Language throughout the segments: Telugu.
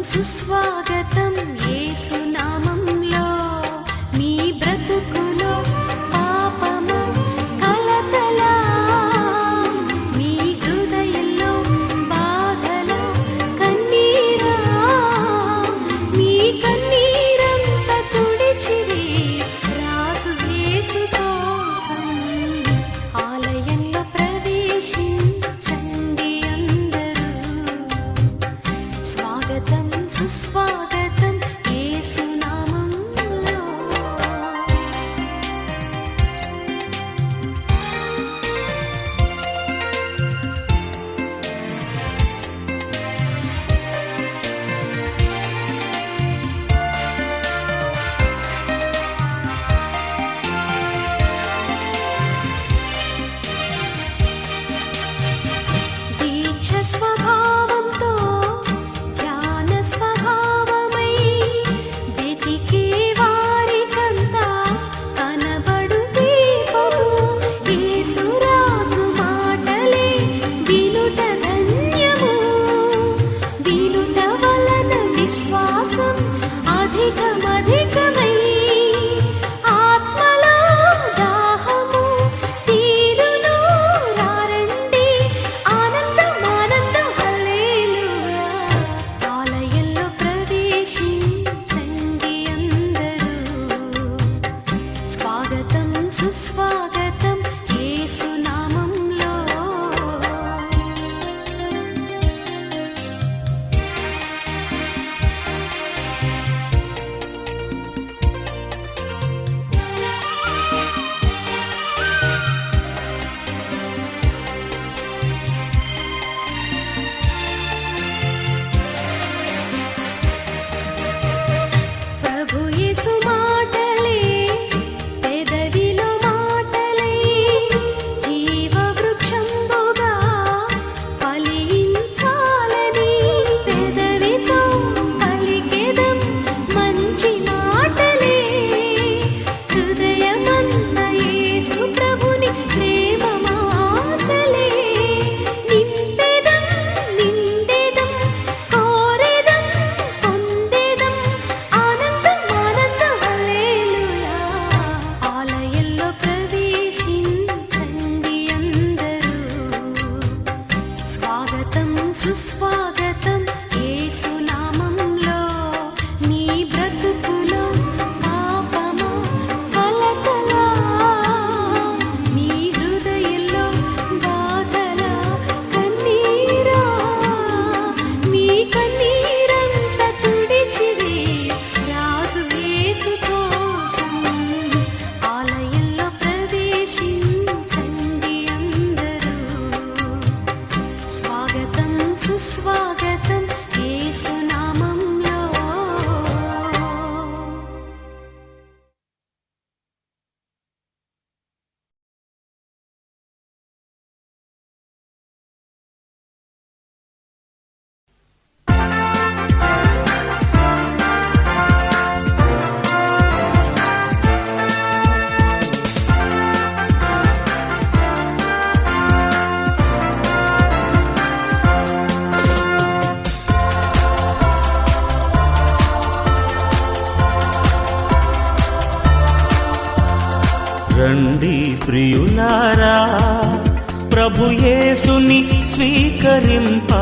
సుస్వాగతం యేసు నామంలో మీ బ్రతుకులో పాపము కలతల మీ హృదయంలో బాధల కన్నీరా మీ కన్నీరంత తుడిచివే రాజు యేసు కోసం ఆలయంలో ప్రవేశించండి అందరూ స్వాగతం సుస్వాగతం యేసు నామంలో దీక్ష స్వభావంతో ధ్యాన స్వభావమై వెతికే వారికంతా కనబడు దీపము యేసురాజు మాటలే వినుట ధన్యము వినుట వలన విశ్వాసం అధికమధికమై ఆత్మలో దాహము తీరును రారండి ఆనందం ఆనందం హల్లెలూయా ఆలయంలో ప్రవేశించండి అందరూ స్వాగతం సుస్వాగతం యేసు నామంలో ప్రభు యేసు మాటలే పెదవిలో మాటలై జీవ వృక్షంబుగా ఫలించాలని పెదవితో పలికెదం మంచి మాటలే హృదయమన్న యేసు ప్రభుని ప్రేమ మాటలే నింపెదం నిండెదం కోరెదం పొందెదం ఆనందం ఆనందం హల్లెలూయా ఆలయంలో ప్రవేశించండి అందరూ స్వాగతం సుస్వాగతం యేసు నామంలో నీ బ్రతుకులో పాపము కలతల మీ హృదయంలో బాధల కన్నీరా మీ కన్నీరంత తుడిచివే రాజు యేసు కోసం ఆలయంలో ప్రవేశించండి అందరూ స్వాగతం సుస్వాగతం యేసు నామంలో రండి ప్రియులారా ప్రభు యేసుని స్వీకరింప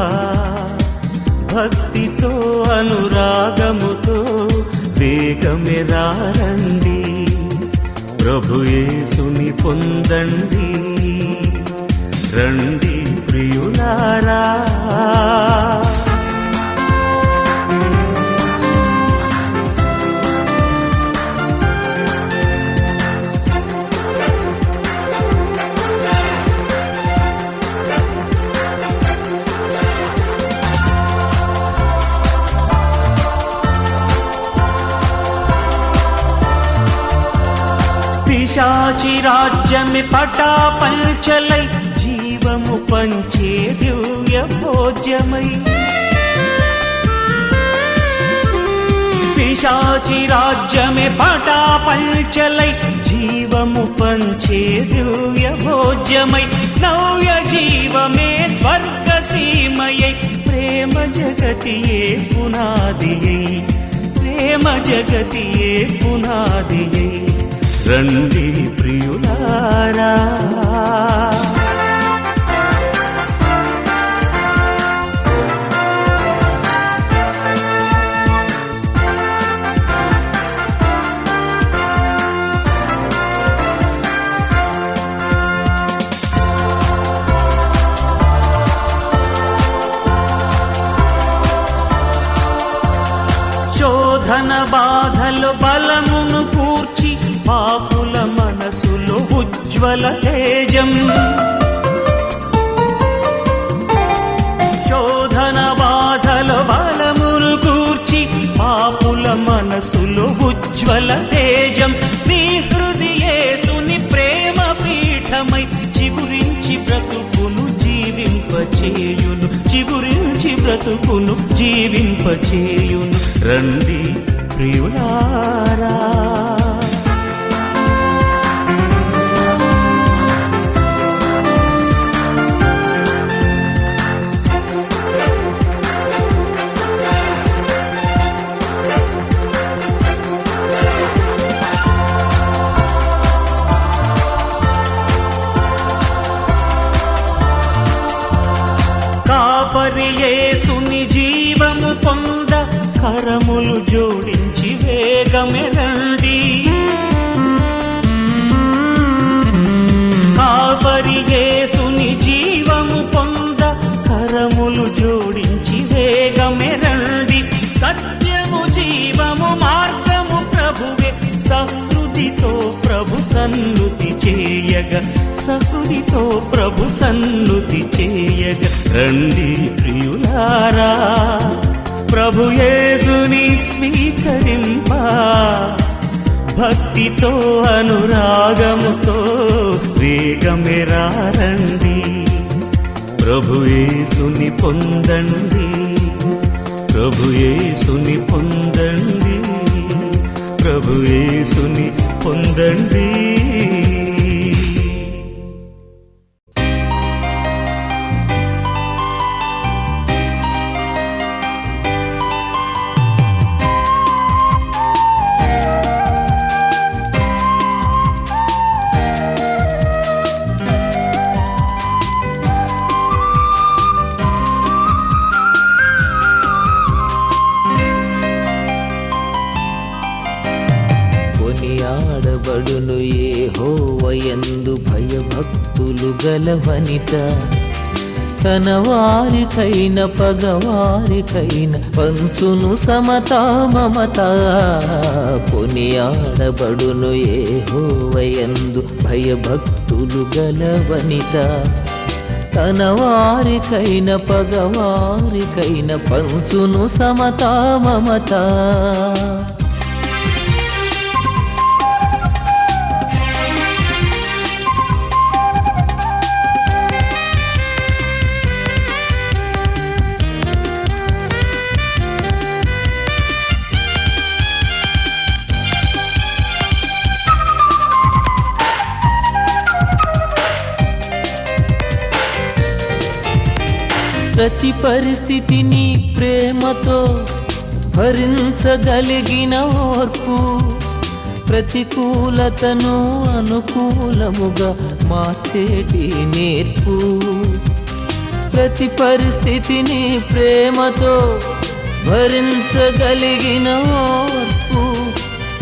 భక్తితో అనురాగముతో వేగమెరారండి ప్రభు యేసుని పొందండి రండి ప్రియులారా పిశాచి రాజ్యమే పటాపంచలై జీవము పంచే దివ్య భోజ్యమై పిశాచి రాజ్యమే పటాపంచలై జీవము పంచే దివ్య భోజ్యమై నవ్య జీవమే స్వర్గ సీమయై ప్రేమ జగతియే పునాదియై ప్రేమ జగతియే పునాదియై రండి ప్రియులారా శోధన బాధలు బలమును కూర్చి పాపుల మనసులో ఉజ్వల తేజం శోధన బాధలు బలమును కూర్చి పాపుల మనసులో ఉజ్వల తేజం నీ హృదయేసుని ప్రేమ పీఠమై చిగురించి బ్రతుకును జీవింపచేయును చిగురించి బ్రతుకును జీవింపచేయును రండి ప్రియులారా కాపరి యేసుని జీవము పొంద కరములు జోడించి వేగమెరండి కాపరి యేసుని జీవము పొంద కరములు జోడించి వేగమెరండి సత్యము జీవము మార్గము ప్రభువే సహృదితో ప్రభు సన్నుతి చేయగా సహృదితో ప్రభు సన్నుతి చేయగ రండి ప్రియులారా ప్రభు యేసుని స్వీకరింప భక్తితో అనురాగముతో వేగమెరా రండి ప్రభు యేసుని పొందండి ప్రభు యేసుని పొందండి ప్రభు యేసుని పొందండి కొనియాడబడును యెహోవాయందు భయభక్తులు గల వనిత తన వారికైన పగవారికైన పంచును సమతా మమత కొనియాడబడును యెహోవాయందు భయభక్తులు గల వనిత తన వారికైన పగవారికైన పంచును సమతా మమత ప్రతి పరిస్థితిని ప్రేమతో భరించగలిగిన ఓర్పు ప్రతికూలతను అనుకూలముగా మార్చేటి నేర్పు ప్రతి పరిస్థితిని ప్రేమతో భరించగలిగిన ఓర్పు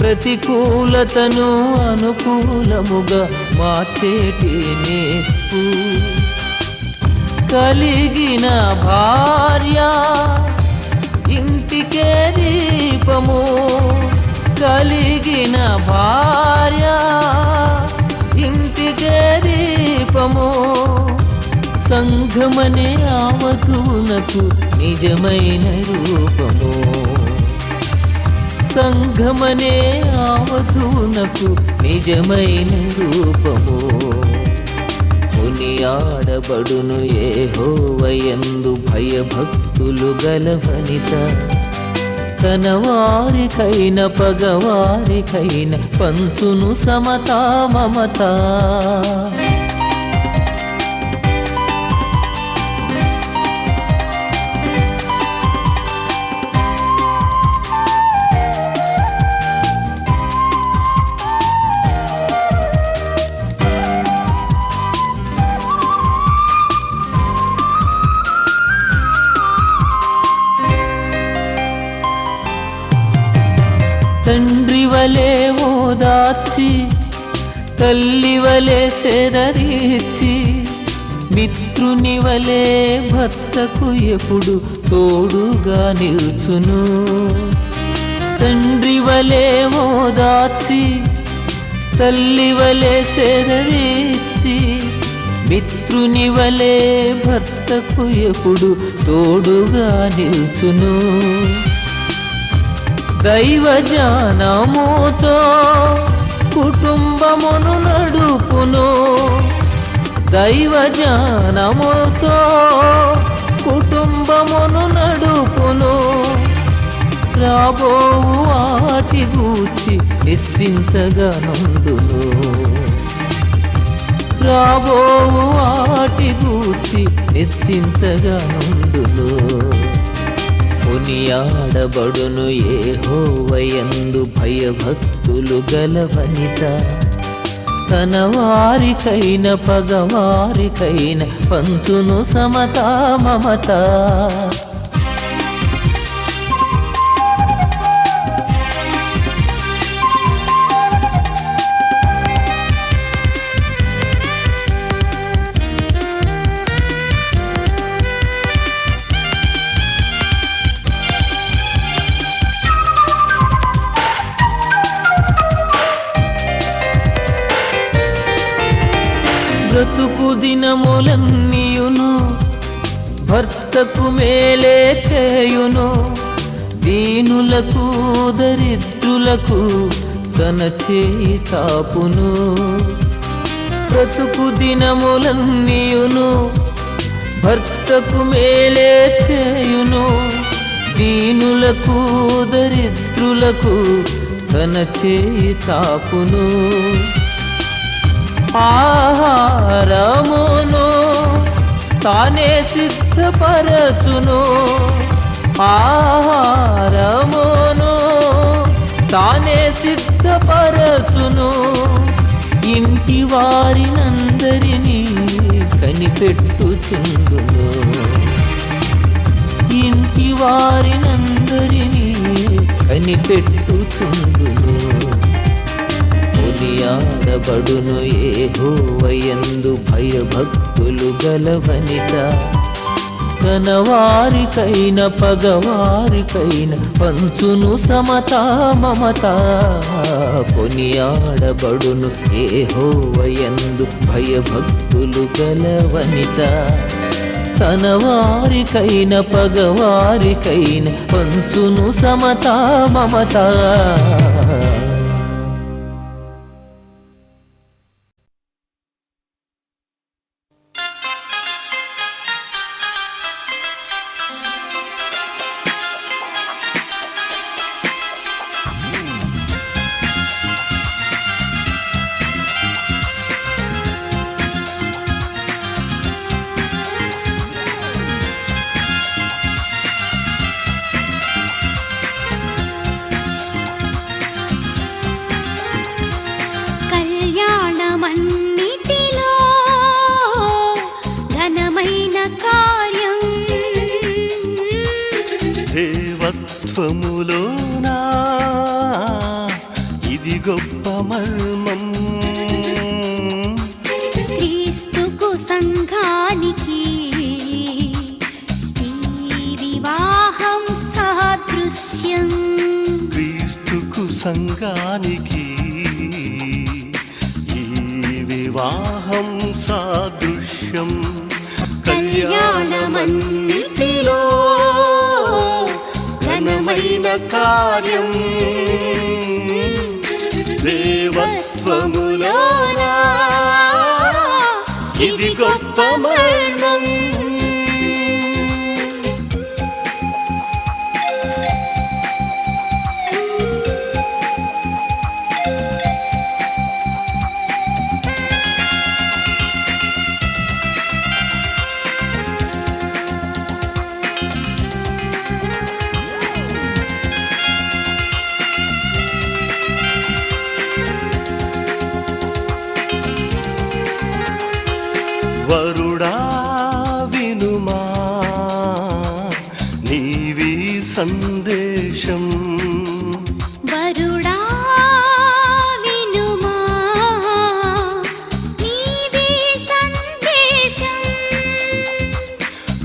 ప్రతికూలతను అనుకూలముగా మార్చేటి నేర్పు కలిగిన భార్య ఇంటికే దీపము కలిగిన భార్య ఇంటికే దీపము సంఘమనే ఆవధువునకు నిజమైన రూపము సంఘమనే ఆవధువునకు నిజమైన రూపము కొనియాడబడును యెహోవాయందు భయభక్తులు గల వనిత తన వారికైన పగవారికైన పంచును సమతా మమత. తండ్రి వలె ఓదార్చి తల్లి వలె సెదరీర్చి మిత్రుని వలె భర్తకు ఎప్పుడు తోడుగా నిల్చును. తండ్రి వలె ఓదార్చి తల్లి వలె సెదరీర్చి మిత్రుని వలె భర్తకు ఎప్పుడు తోడుగా నిల్చును. దైవ జ్ఞానముతో కుటుంబమును నడుపును. దైవ జ్ఞానముతో కుటుంబమును నడుపును. రాబోవు వాటి గూర్చి నిశ్చింతగా నుండును. రాబోవు వాటి గూర్చి నిశ్చింతగా నుండును. కొనియాడబడును యెహోవాయందు భయభక్తులు గల వనిత. తన వారికైన పగవారికైన పంచును సమతా మమత. బ్రతుకు దినములన్నీయును భర్తకు మేలే చేయును. దీనులకు దరిద్రులకు తన చేయి చాపును. బ్రతుకు దినములన్నీయును భర్తకు మేలే చేయును. దీనులకు దరిద్రులకు తన చేయి చాపును. ఆహారమును తానే సిద్ధపరచును. ఆహారమును తానే సిద్ధపరచును. ఇంటి వారినందరినీ కనిపెట్టుచుండును. ఇంటి వారినందరినీ కనిపెట్టుచుండును. కొనియాడబడును యెహోవాయందు భయభక్తులు గల వనిత. తన వారికైన పగవారికైన పంచును సమతా మమత. కొనియాడబడును యెహోవాయందు భయభక్తులు గల వనిత. తన వారికైన పగవారికైన పంచును సమతా మమత. దేవత్వములోనా ఇది గొప్ప మర్మం. క్రీస్తుకు సంఘానికి ఈ వివాహం సాదృశ్యం. క్రీస్తుకు సంఘానికి ఈ వివాహం సాదృశ్యం. కళ్యాణమన్నిటిలో ఘనమైన కార్యం. దేవత్వములోనా ఇది గొప్ప మర్మం. సందేశం వరుడా వినుమా నీవే సందేశం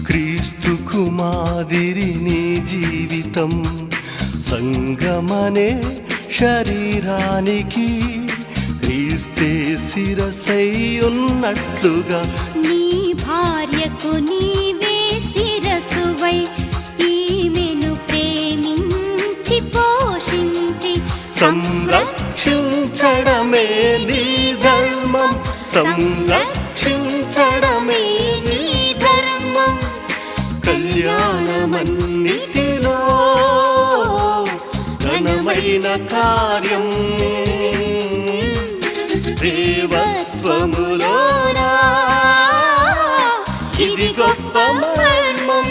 క్రీస్తుకు మాదిరి నీ జీవితం సంగమనే శరీరానికి క్రీస్తే శిరసై ఉన్నట్లుగా నీ భార్యకు నీవే శిరసువై ఈమెను ప్రేమించి పోషించి సంరక్షించడమే నీ ధర్మం సంరక్షించడమే నీ ధర్మం కళ్యాణమన్నిటిలో ఘనమైన కార్యం దేవత్వములోనా ఇది గొప్ప మర్మం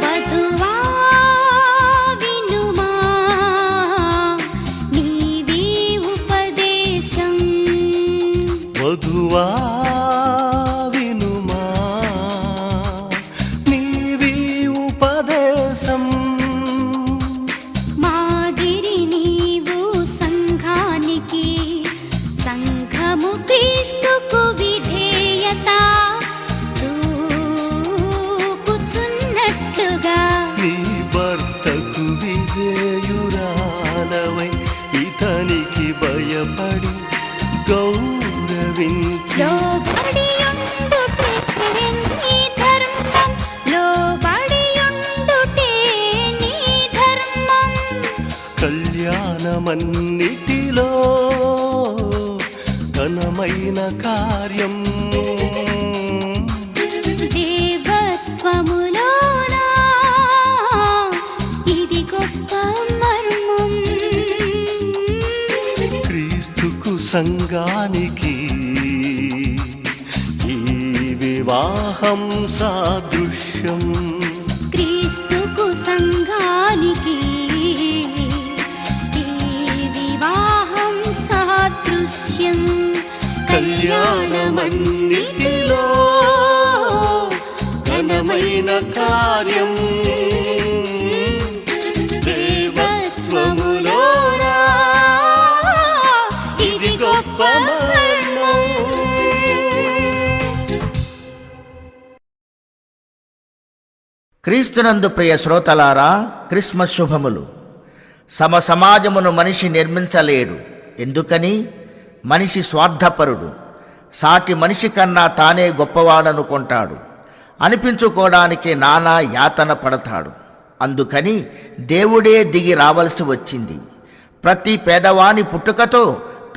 వధువా వినుమా నీవే ఉపదేశం వధువా వినుమా నీవి ఉపదేశం మాదిరి నీవు సంఘానికి సంఘము క్రీస్తుకు విధేయత చూపుచున్నట్లుగా నీ భర్తకు విధేయురాలవై ఇతనికి భయపడి గౌరవించి లోబడియుండుటే నీ ధర్మం లోబడియుండుటే నీ ధర్మం కళ్యాణమన్నిటిలో ఘనమైన కార్యం దేవత్వములోనా ఇది గొప్ప మర్మం క్రీస్తుకు సంఘానికి ఈ వివాహం సాదృశ్యం క్రీస్తుకు సంఘానికి ఈ వివాహం సాదృశ్యం కళ్యాణమన్నిటిలో ఘనమైన కార్యం దేవత్వములోనా ఇది గొప్ప మర్మం క్రీస్తునందు ప్రియ శ్రోతలారా, క్రిస్మస్ శుభములు. సమాజమును మనిషి నిర్మించలేడు. ఎందుకని? మనిషి స్వార్థపరుడు. సాటి మనిషి కన్నా తానే గొప్పవాడనుకుంటాడు. అనిపించుకోవడానికి నానా యాతన పడతాడు. అందుకని దేవుడే దిగి రావలసి వచ్చింది. ప్రతి పేదవాని పుట్టుకతో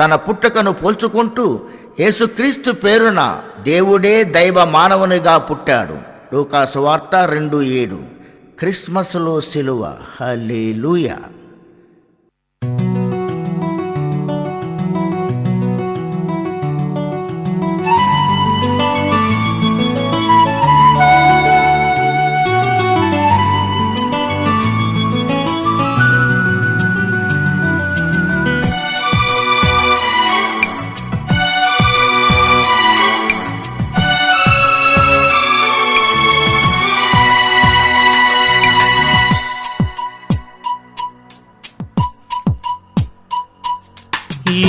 తన పుట్టుకను పోల్చుకుంటూ యేసుక్రీస్తు పేరున దేవుడే దైవ మానవునిగా పుట్టాడు. లూకా సువార్త 2:7. క్రిస్మస్లో సిలువ. హల్లెలూయా.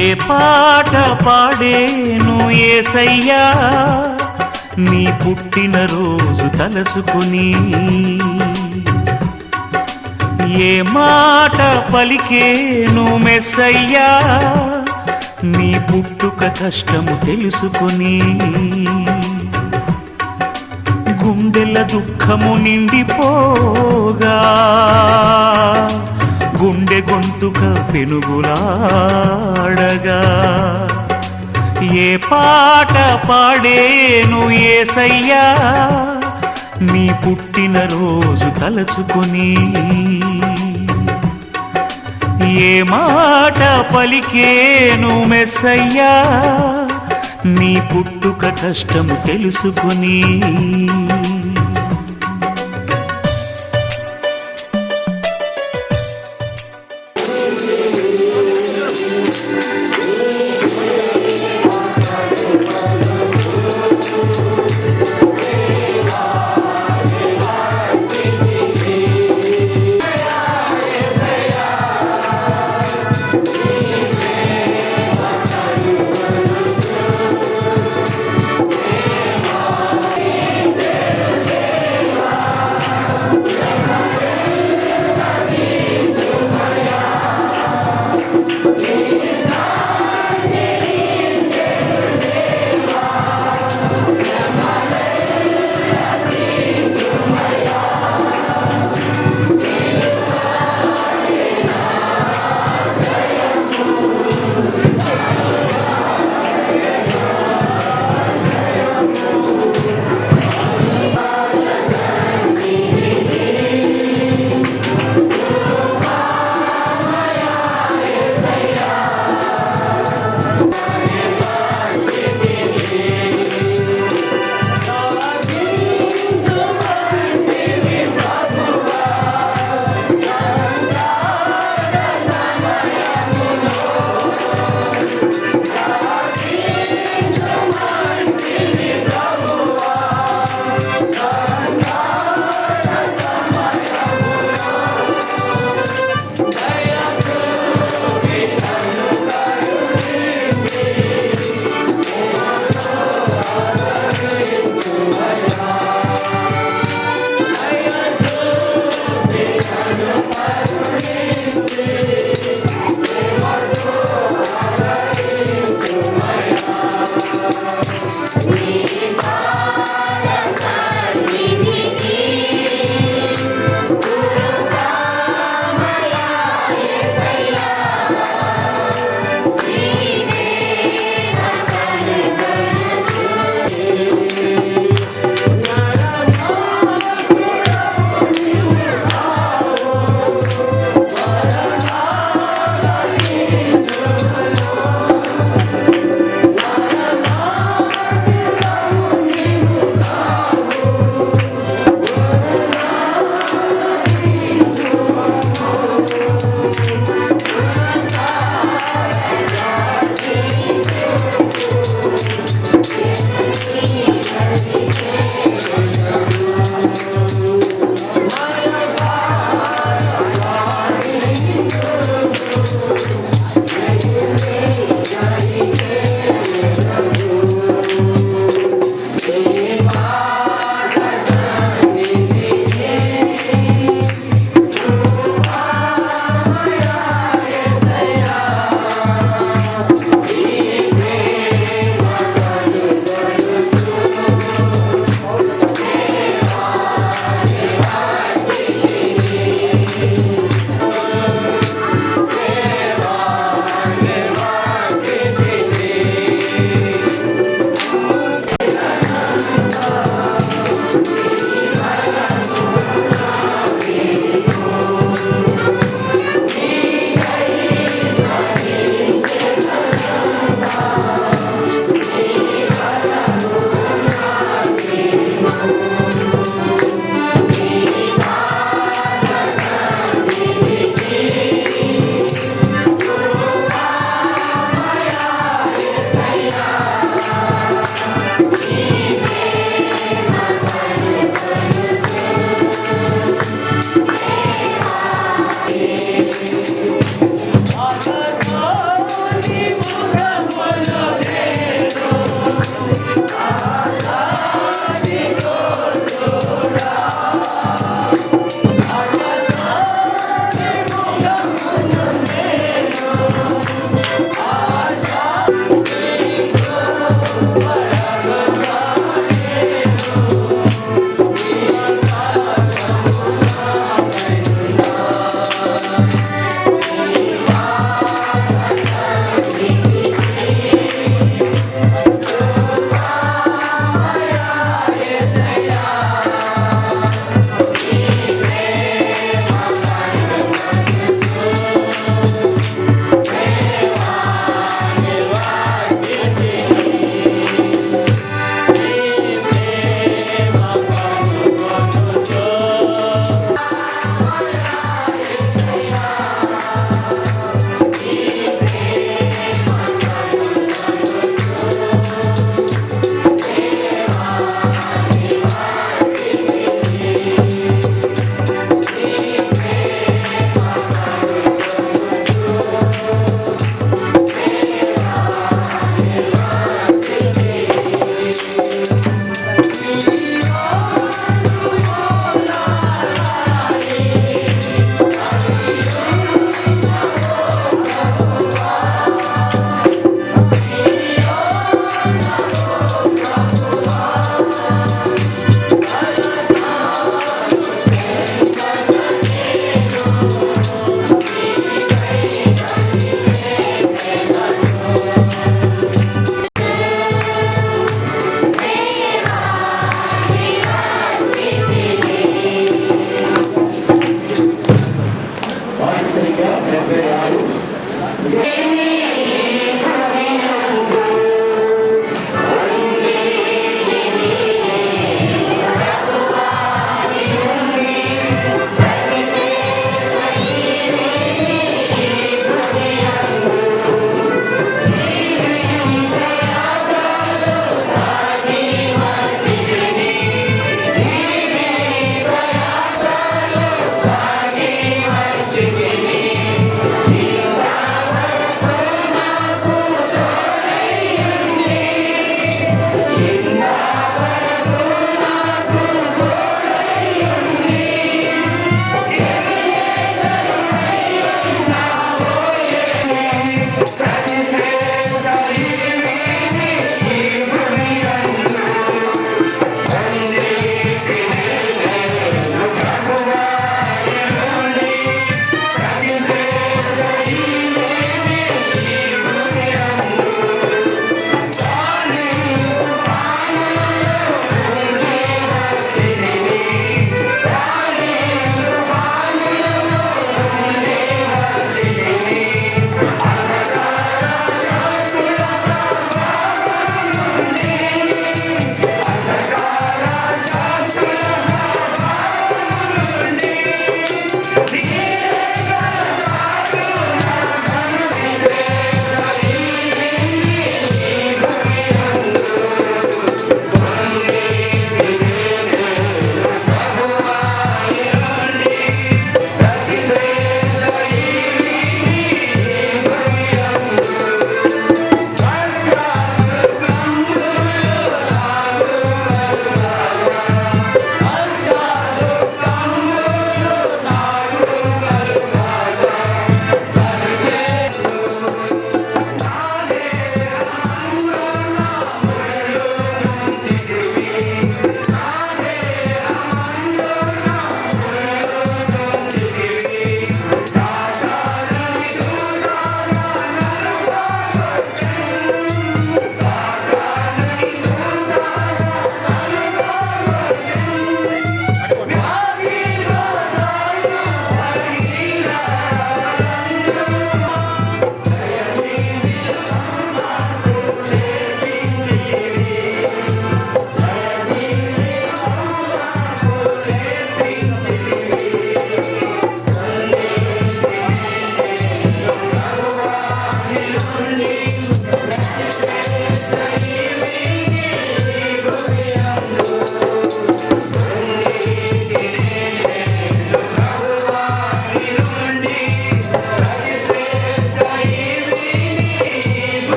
ఏ పాట పాడేను యేసయ్యా నీ పుట్టినరోజు తలచుకుని, ఏ మాట పలికేను మెస్సయ్యా నీ పుట్టుక కష్టము తెలుసుకుని. గుండెల దుఃఖము నిండిపోగా గుండె గొంతుక పెనుగులాడగా ఏ పాట పాడేను యేసయ్యా నీ పుట్టినరోజు తలచుకొని ఏ మాట పలికేను మెస్సయ్యా నీ పుట్టుక కష్టము తెలుసుకొని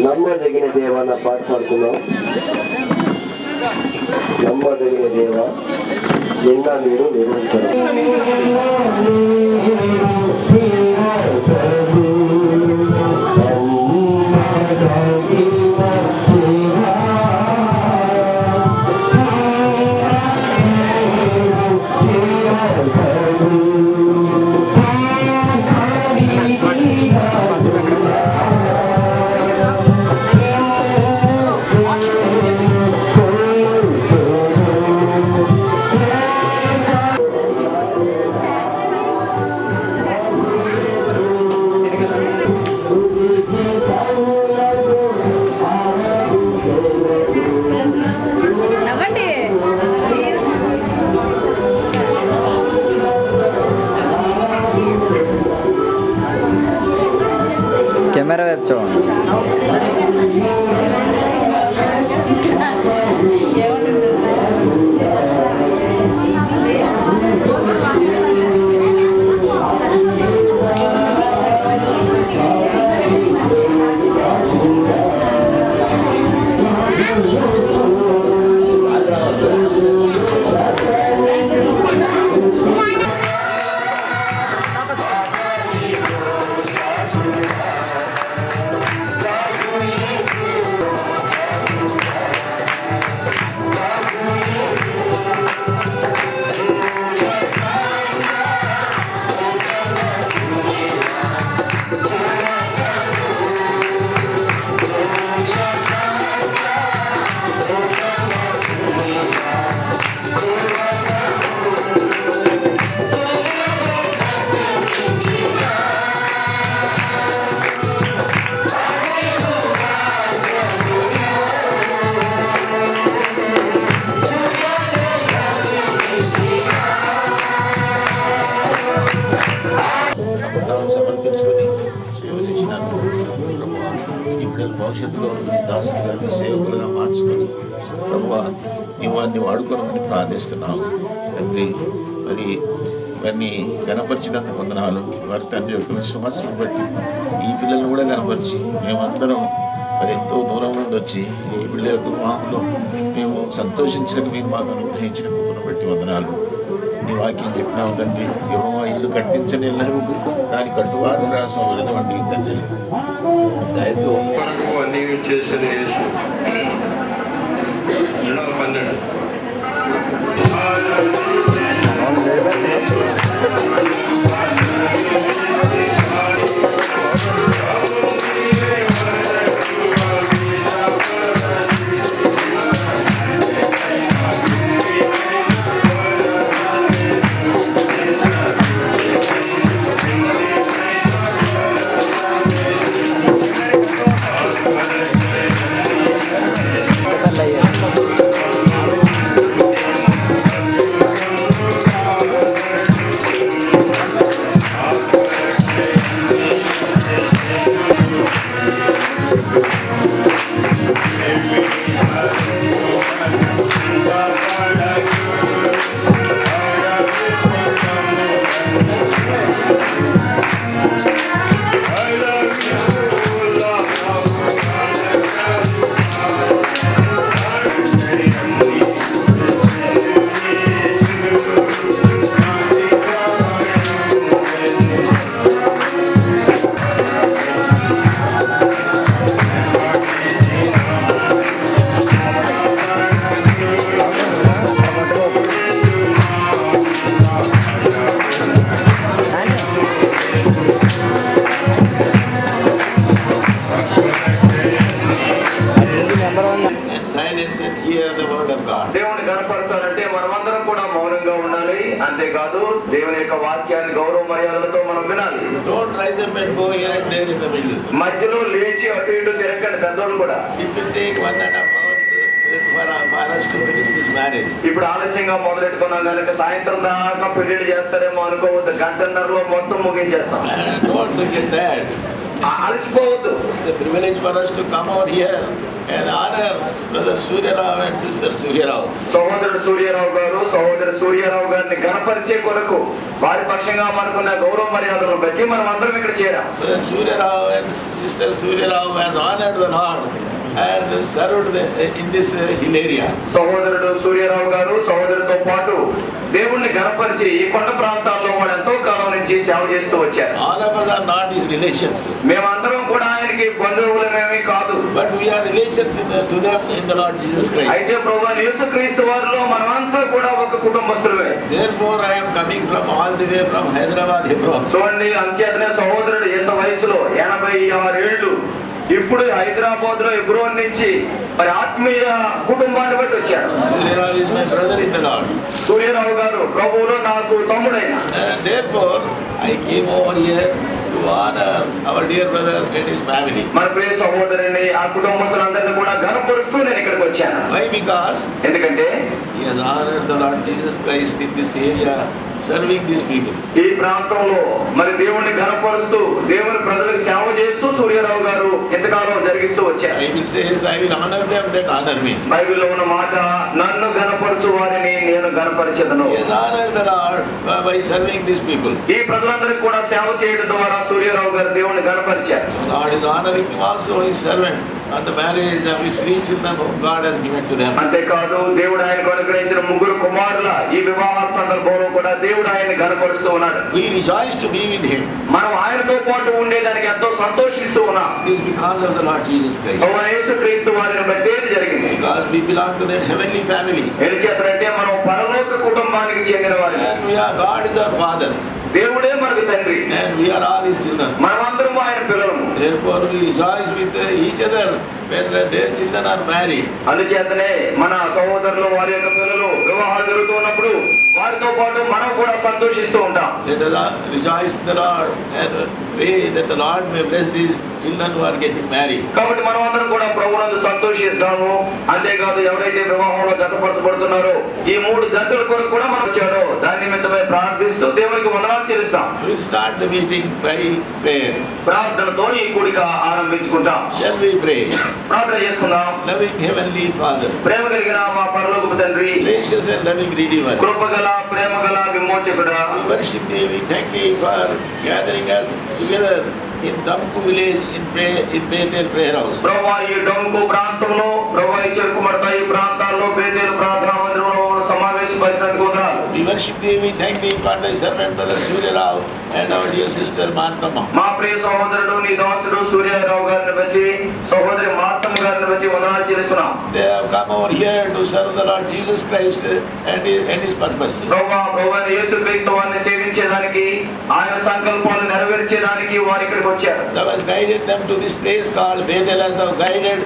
నమ్మదగిన దేవ నా పాట పాడుతున్నాం. నమ్మదగిన దేవ నిన్న మీరు నిరంతరం కెమెరా వైపు చూడండి. సమర్పించుకొని సేవ చేసినాను. ఇప్పుడు భవిష్యత్తులో నీ దాసులు గారిని సేవకులుగా మార్చుకొని ప్రభువా నీవు అన్ని వాడుకోవడం ప్రార్థిస్తున్నాము తండ్రి. మరి వారిని కనపరిచినందుకు వందనాలు. వారి తండ్రి యొక్క విశ్వాసం బట్టి ఈ పిల్లలను కూడా కనపరిచి మేమందరం మరి ఎంతో దూరం నుండి వచ్చి ఈ పిల్లల యొక్క వివాహంలో మేము సంతోషించడానికి మీరు మాకు అనుగ్రహించిన కృపను బట్టి వందనాలు. నీ వాక్యం చెప్పినావు తండ్రి. యెహోవా ఇల్లు కట్టించని దాని కట్టుబాటు రాసం విధవంటి తండ్రి దయతో అన్నీ చేసేది 12 silence and hear the word of God. దేవుని గణపరచాలంటే మనమందరం కూడా మౌనంగా ఉండాలి. అంతేకాదు దేవుని యొక్క వాక్యాన్ని గౌరవ మర్యాదలతో మనం వినాలి. Don't rise up and go here and there in the middle. మధ్యలో లేచి అటు ఇటు తిరగండి పెద్దోళ్ళు కూడా. It will take 1.5 hours for us to finish this marriage. ఇప్పుడు ఆలస్యంగా మొదలెట్టుకున్నాం కనుక సాయంత్రం దాకా పెళ్లి చేస్తారేమో అనుకోవద్దు. గంటన్నరలో మొత్తం ముగించేస్తాం. Don't get that. అలసిపోవద్దు. It's a privilege for us to come over here and honor Brother Surya Rao and Sister Surya Rao. సహోదరుడు సూర్యారావు గారు సహోదరు సూర్యారావు గారిని గణపరిచే కొరకు వారి పక్షంగా మనకున్న గౌరవ మర్యాదలను బట్టి మనం అందరం ఇక్కడ చేరాం. Brother Surya Rao and Sister Surya Rao has honored the Lord and served in this hill area. సహోదరుడు సూర్యారావు గారు సహోదరుతో పాటు దేవుణ్ణి గణపరిచి ఈ కొండ ప్రాంతాల్లో వాడు ఎంతో కాలం నుంచి సేవ చేస్తూ వచ్చారు. All of us are not his relations, మేమందరం కూడా ఆయనకి బంధువులమేమీ కాదు. but we are relations to them in the Lord Jesus Christ. అయితే ప్రభువైన యేసుక్రీస్తు వారిలో మనమంతా కూడా ఒక కుటుంబస్తులమే. Therefore I am coming from all the way from Hyderabad, Hebron. చూడండి అంచేతనే సహోదరుడు ఎంత వయసులో 86 ఏళ్ళు ఇప్పుడు హైదరాబాద్ లో హెబ్రోన్ నుంచి మరి ఆత్మీయ కుటుంబాన్ని బట్టి వచ్చారు. Surya Rao is my brother in the Lord. Surya Rao గారు ప్రభువులో నాకు తమ్ముడైన. Therefore I came over here to honor our dear brother and his family. మన ప్రియ సహోదరుని ఆ కుటుంబస్తులందరినీ కూడా ఘనపరుస్తూ నేను ఇక్కడికి వచ్చాను. Why? Because ఎందుకంటే he has honored the Lord Jesus Christ in this area, serving these people. ఈ ప్రాంతంలో మరి దేవుణ్ణి ఘనపరుస్తూ దేవుని ప్రజలకు సేవ చేస్తూ సూర్యరావు గారు ఇంతకాలం జరిగిస్తూ వచ్చారు. I will say, I will honor them that honor me. బైబిల్లో ఉన్న మాట, నన్ను ఘనపరచు వారిని నేను ఘనపరిచెదను. He has honored the Lord by serving these people. ఈ ప్రజలందరికీ కూడా సేవ చేయడం ద్వారా సూర్యరావు గారు దేవుణ్ణి ఘనపరిచారు. God is honoring him also, his servant, on the marriage of his 3 children whom God has given to them. అంతేకాదు దేవుడు ఆయనకు అనుగ్రహించిన 3 కుమారుల ఈ వివాహ సందర్భంలో కూడా దేవుడు ఆయన్ని ఘనపరుస్తూ ఉన్నాడు. We rejoice to be with him. మనం ఆయనతో పాటు ఉండేదానికి ఎంతో సంతోషిస్తూ ఉన్నాం. It is because of the Lord Jesus Christ. ప్రభువైన యేసుక్రీస్తు వారిని బట్టి ఇది జరిగింది. Because we belong to that heavenly family. ఎందుచేతంటే మనం పరలోక కుటుంబానికి చెందిన వారు. And we are, God is our Father. దేవుడే మనకు తండ్రి. And we are all his children. మనమందరం ఆయన పిల్లలము. Therefore we rejoice with each other when their children are married. అందుచేతనే మన సహోదరులు వారి యొక్క పిల్లలు వివాహాలు జరుగుతున్నప్పుడు వారితో పాటు మనం కూడా సంతోషిస్తూ ఉంటాం. Let us rejoice in the Lord and pray that the Lord may bless these children who are getting married. కాబట్టి మనం అందరం కూడా ప్రభువునందు సంతోషిస్తాము. అంతేకాదు ఎవరైతే వివాహంలో జతపరచబడుతున్నారో ఈ 3 జంటల కొరకు కూడా మనం వచ్చాడో దాని నిమిత్తమై ప్రార్థిస్తూ దేవునికి వందనాలు చెల్లిస్తాం. We will start the meeting by prayer. ప్రార్థనతో ఈ కూడిక ఆరంభించుకుంటాం. Shall we pray? ప్రార్థన చేసుకుందాం. Loving Heavenly Father, ప్రేమ కలిగిన మా పరలోకపు తండ్రి, gracious and loving Redeemer, కృపగల ప్రేమగల విమోచకుడా, we worship Thee, we thank Thee for gathering us together in Damku village in Bethel prayer house. ప్రభువా ఈ డొంకు ప్రాంతంలో ప్రభువా ఈ చెరుకుమడత ఈ ప్రాంతాల్లో బేతేలు ప్రార్థనా మందిరంలో సమావేశపరిచినందుకు వందనాలు. We worship Thee, we thank Thee for Thy servant Brother Surya Rao and our dear sister Marthamma. మా ప్రియ సహోదరుడు నీ దాసుడు సూర్యారావు గారిని బట్టి సహోదరి మార్తమ్మ గారిని బట్టి వందనాలు చెల్లిస్తున్నాం. They have come over here to serve the Lord Jesus Christ and His purpose. ప్రభువా యేసుక్రీస్తు వారిని సేవించేదానికి ఆయన సంకల్పాలు నెరవేర్చేదానికి వారు ఇక్కడికి వచ్చారు. Thou hast guided them to this place called Bethel as Thou guided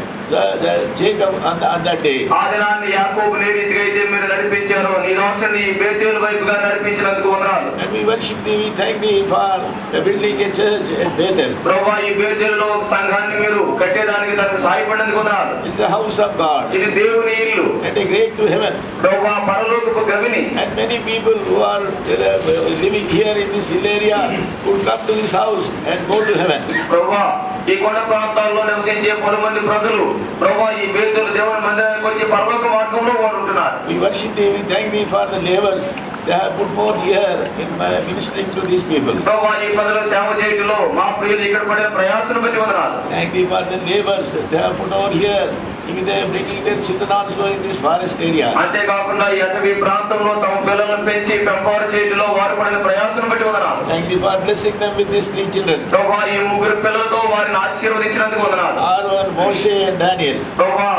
Jacob on that day. ఆ దినాన్ని యాకోబుని ఏ రీతిగా అయితే మీరు నడిపించారో నీ దాసుని బేతేలు వైపుగా నడిపించినందుకు వందనాలు. And we worship Thee, we thank Thee for building a church at Bethel. ప్రభువా ఈ బేతేలులో ఒక సంఘాన్ని మీరు కట్టేదానికి దానికి సహాయపడినందుకు వందనాలు. It's the house of God ఇది దేవుని ఇల్లు. and a gate to heaven. ప్రభువా పరలోకపు గవిని. And many people who are living here in this hill area would come to this house and go to heaven. ప్రభువా ఈ కొండ ప్రాంతాల్లో నివసించే పలుమంది ప్రజలు ప్రభువా ఈ బేతేలు దేవుని మందిరానికి వచ్చి పరలోక మార్గంలో వారు ఉంటున్నారు. We worship Thee, we thank Thee for the labors they have put more here in ministering to these people. ప్రభువా ఈ ప్రజల సేవ చేయటంలో మా ప్రియులు ఇక్కడ పడిన ప్రయాసను బట్టి వందనాలు. Thank Thee for the labors they have put over here. Even they are bringing their children also in this forest area. అంతేకాకుండా ఈ అటవీ ప్రాంతంలో తమ పిల్లలను పెంచి పెంపవర్ చేయటంలో వారు పడిన ప్రయాసను బట్టి వందనాలు. Thank Thee for blessing them with these 3 children. ప్రభువా ఈ 3 పిల్లలతో వారిని ఆశీర్వదించినందుకు వందనాలు. Aaron, Moshe and Daniel. ప్రభువా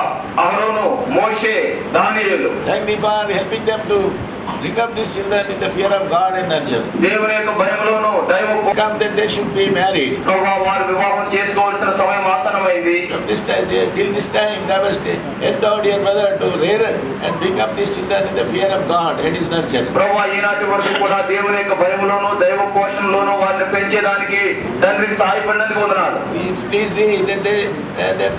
అహరోను, మోషే, దానియేలు. Thank Thee for helping them to bring up these children in the fear of God and nurture. దేవుని యొక్క భయములోను దైవము Come that they should be married. ప్రభువా వారు వివాహం చేసుకోవాల్సిన సమయం ఆసన్నమైంది. From this time, till this time, thou hast endowed your mother to rear and bring up these children in the fear of God and His nurture. ప్రభువా ఈనాటి వరకు కూడా దేవుని యొక్క భయములోను దైవ పోషణలోను వారిని పెంచేదానికి తండ్రికి సహాయపడినందుకు వందనాలు. Please thee that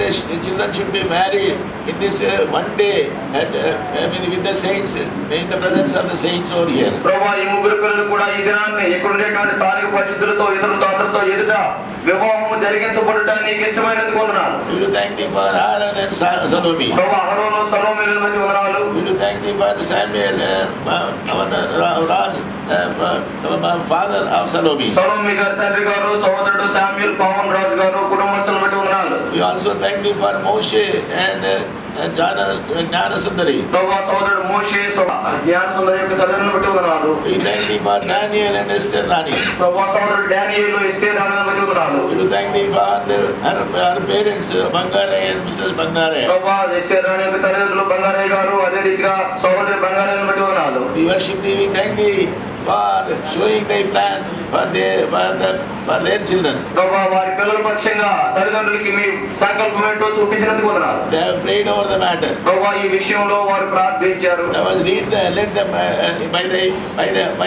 the children should be married in this one day and with the saints, in the presence of the saints over here. ప్రభువా ఈ ముగ్గురు పిల్లలు కూడా ఈ దినాన్ని ఇక్కడ ఉండేటువంటి స్థానిక పరిశుద్ధులతో ఇతరులతో అందరితో ఎదుట వివాహము జరిగించబడటానికి నీకు ఇష్టమైనందుకు వందనాలు. We thank thee for Aaron and Salome. ప్రభువా అహరోను సలోమీలను బట్టి వందనాలు. We thank thee for Samuel, father of Salome. Salomi గారి తండ్రి గారు, సహోదరుడు శామ్యూల్, పవన్ రాజు గారు, కుటుంబస్తులను బట్టి వందనాలు. We also thank thee for Moshe and Jnanasundari. ప్రభువా సహోదరుడు మోషే, జ్ఞానసుందరి యొక్క తల్లిదండ్రులను బట్టి వందనాలు. We thank thee for Daniel and Esther Rani. ప్రభువా సహోదరుడు డానియేలు, ఎస్తేరు రాణులను బట్టి వందనాలు. We thank thee for her parents, Bangare and Mrs. Bangare. ప్రభువా ఎస్తేరు రాణి యొక్క తల్లిదండ్రులు బంగారయ్య గారు, అదే రీతిగా సహోదరి బంగారయ్యను బట్టి వందనాలు. We worship thee, we thank thee for showing thy plan for their children. ప్రభువా వారి పిల్లల పక్షంగా తల్లిదండ్రులకి మీ సంకల్పం ఏంటో చూపించినందుకు వందనాలు. They have prayed over the matter. ప్రభువా ఈ విషయంలో వారు ప్రార్థించారు. Thou hast led them by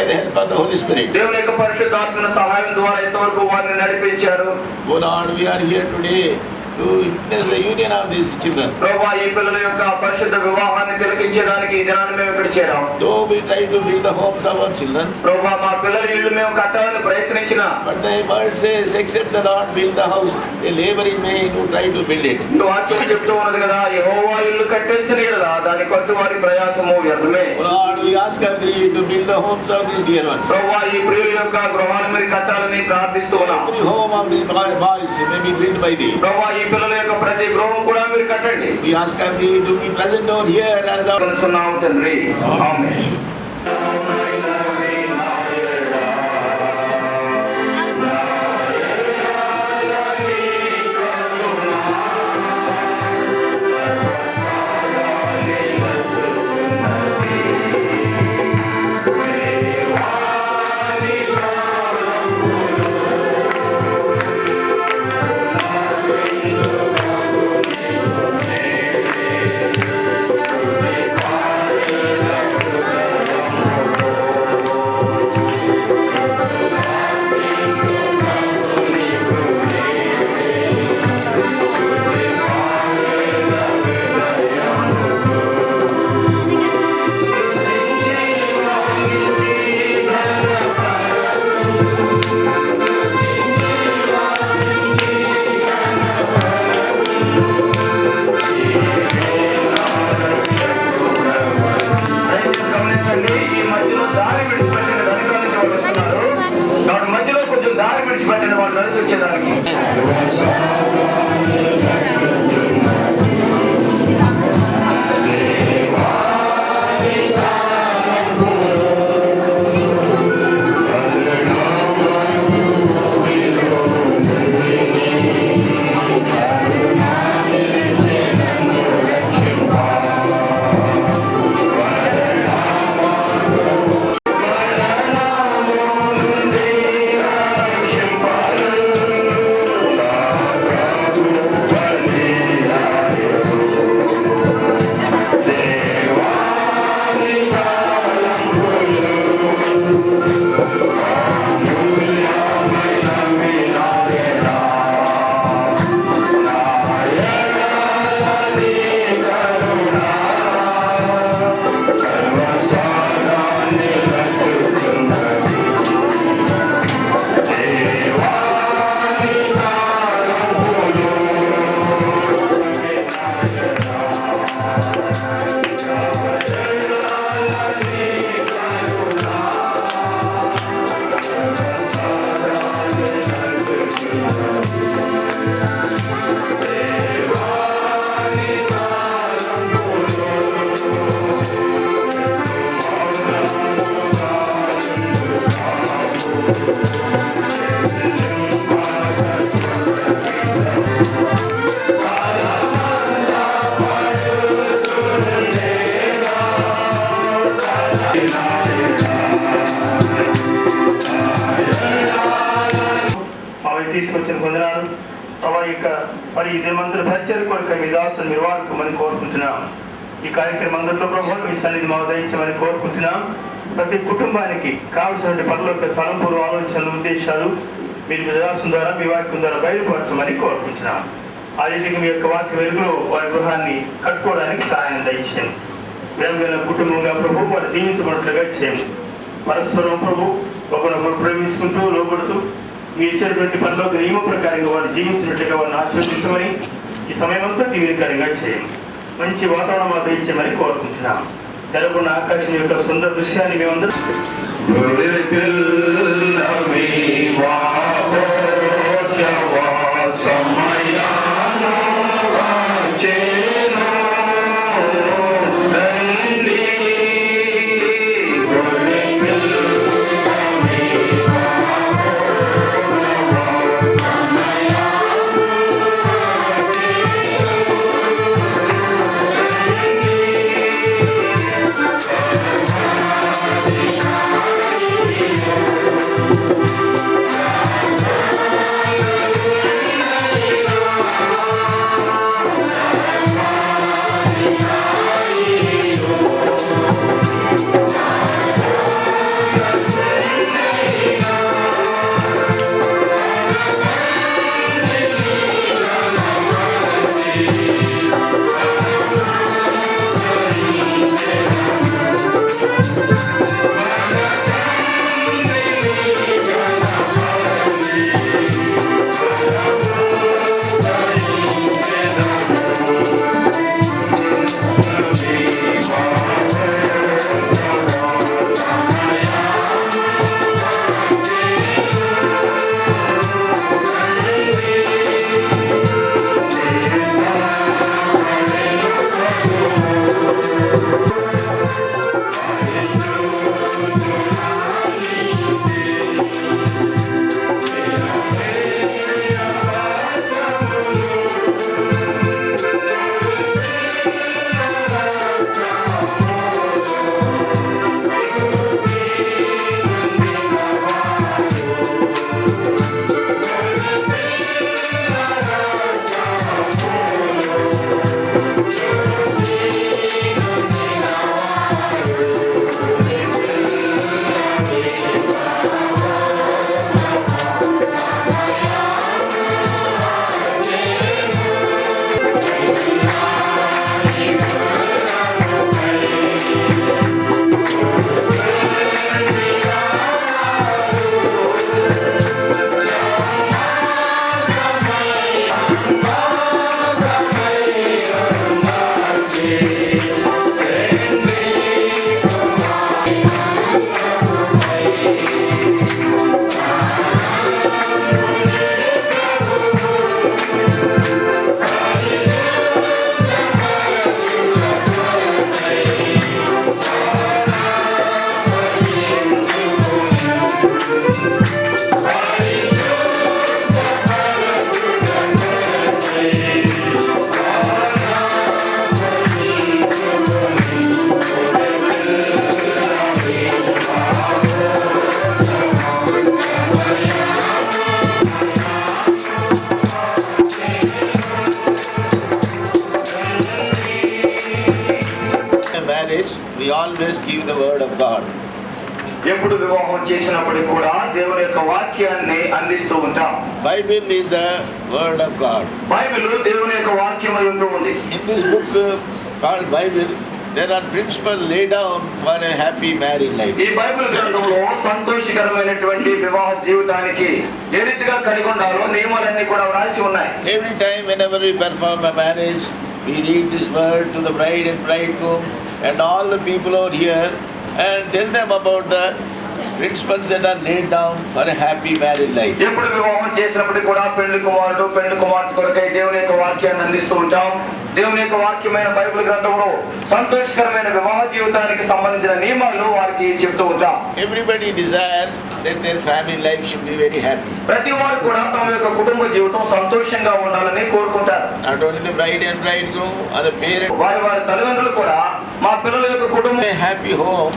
the help of the Holy Spirit. దేవుని యొక్క పరిశుద్ధాత్మ సహాయం ద్వారా ఇంతవరకు వారిని నడిపించారు. O Lord, we are here today to witness the union of these children. ప్రభువా ఈ పిల్లల యొక్క పరిశుద్ధ వివాహాన్ని తిలకించడానికి ఈ దినాన్ని మేము ఇక్కడ చేరాం. Though we try to build the homes of our children, ప్రభువా మా పిల్లల ఇల్లు మేము కట్టాలని ప్రయత్నించిన, but the word says, except the Lord build the house, a labor in vain who try to build it. ఈ వాక్యం చెప్తూ ఉన్నది కదా, యెహోవా ఇల్లు కట్టించని కదా దాని కొత్త వారి ప్రయాసము వ్యర్థమే. O Lord, we ask of thee to build the homes of these dear ones. ప్రభువా ఈ ప్రియుల యొక్క గృహాలను మీరు కట్టాలని ప్రార్థిస్తూ ఉన్నాం. Every home of these boys may be built by thee. ప్రభువా ఈ పిల్లల యొక్క ప్రతి గృహం కూడా మీరు కట్టండి. We ask of thee to be present over here and thou అనుచున్నాము తండ్రి, ఆమేన్. మధ్యలో కొంచెం దారి విడిచిపెట్టిన వాళ్ళు కలిసి వచ్చేదానికి. తీసుకొచ్చిన పొందినారు. ప్రభా యొక్క మరి ఈ దినమంతర పరిచయం కొరకు మీ దాసులు మీరు వాడుకోమని కోరుకుంటున్నాం. ఈ కార్యక్రమం అందరిలో ప్రభావం మీ సన్నిధి మాకు దయచేయమని కోరుకుంటున్నాం. ప్రతి కుటుంబానికి కావలసినటువంటి పనుల తలంపులు ఆలోచనలు ఉద్దేశాలు మీరు మీ దాసుల ద్వారా మీ వాక్యం ద్వారా బయలుపరచమని కోరుకుంటున్నాం. ఆ రీతికి మీ యొక్క వాక్య వెలుగులో వారి గృహాన్ని కట్టుకోవడానికి సహాయం దయచేయండి. ప్రేమగల కుటుంబంగా ప్రభు వారు దీవించబడినట్లుగా చేయండి. పరస్పరం ప్రభు ఒకరినొకరు ప్రేమించుకుంటూ లోబడుతూ మీ ఇచ్చినటువంటి పనిలోకి నియమ ప్రకారంగా వారు జీవించినట్టుగా వారిని ఆశీర్వదించమని ఈ సమయం అంతా దీవెనకరంగా చేయండి. మంచి వాతావరణం మాకు ఇచ్చామని కోరుకుంటున్నాం. నెలకొన్న ఆకాశం యొక్క సుందర దృశ్యాన్ని మేమందరం we always give the word of God. ఎప్పుడు వివాహం చేసినప్పటికీ కూడా దేవుని యొక్క వాక్యాన్ని అందిస్తూ ఉంటాం. Bible is the word of God. Bible దేవుని యొక్క వాక్యం అయి ఉంటుంది. In this book called Bible, there are principles laid down for a happy married life. ఈ బైబిల్ గ్రంథంలో సంతోషకరమైనటువంటి వివాహ జీవితానికి ఏ రీతిగా కలిగి ఉండాలో నియమాలన్నీ కూడా వ్రాసి ఉన్నాయి. Every time whenever we perform a marriage, we read this word to the bride and bridegroom and all the people out here and tell them about the principles that are laid down for a happy married life. ఎప్పుడు వివాహం చేసినప్పుడు కూడా పెళ్లి కుమారుడు పెళ్లి కుమార్తె కొరకై దేవుని యొక్క వాక్యాన్ని అందిస్తూ ఉంటాం. దేవుని యొక్క వాక్యమైన బైబిల్ గ్రంథంలో సంతోషకరమైన వివాహ జీవితానికి సంబంధించిన నియమాలు వారికి చెప్తూ ఉంటాం. Everybody desires that their family life should be very happy. ప్రతి వారు కూడా తమ యొక్క కుటుంబ జీవితం సంతోషంగా ఉండాలని కోరుకుంటారు. Not only the bride and bridegroom or the parents. వారి తల్లిదండ్రులు కూడా మా పిల్లల యొక్క కుటుంబం A happy home,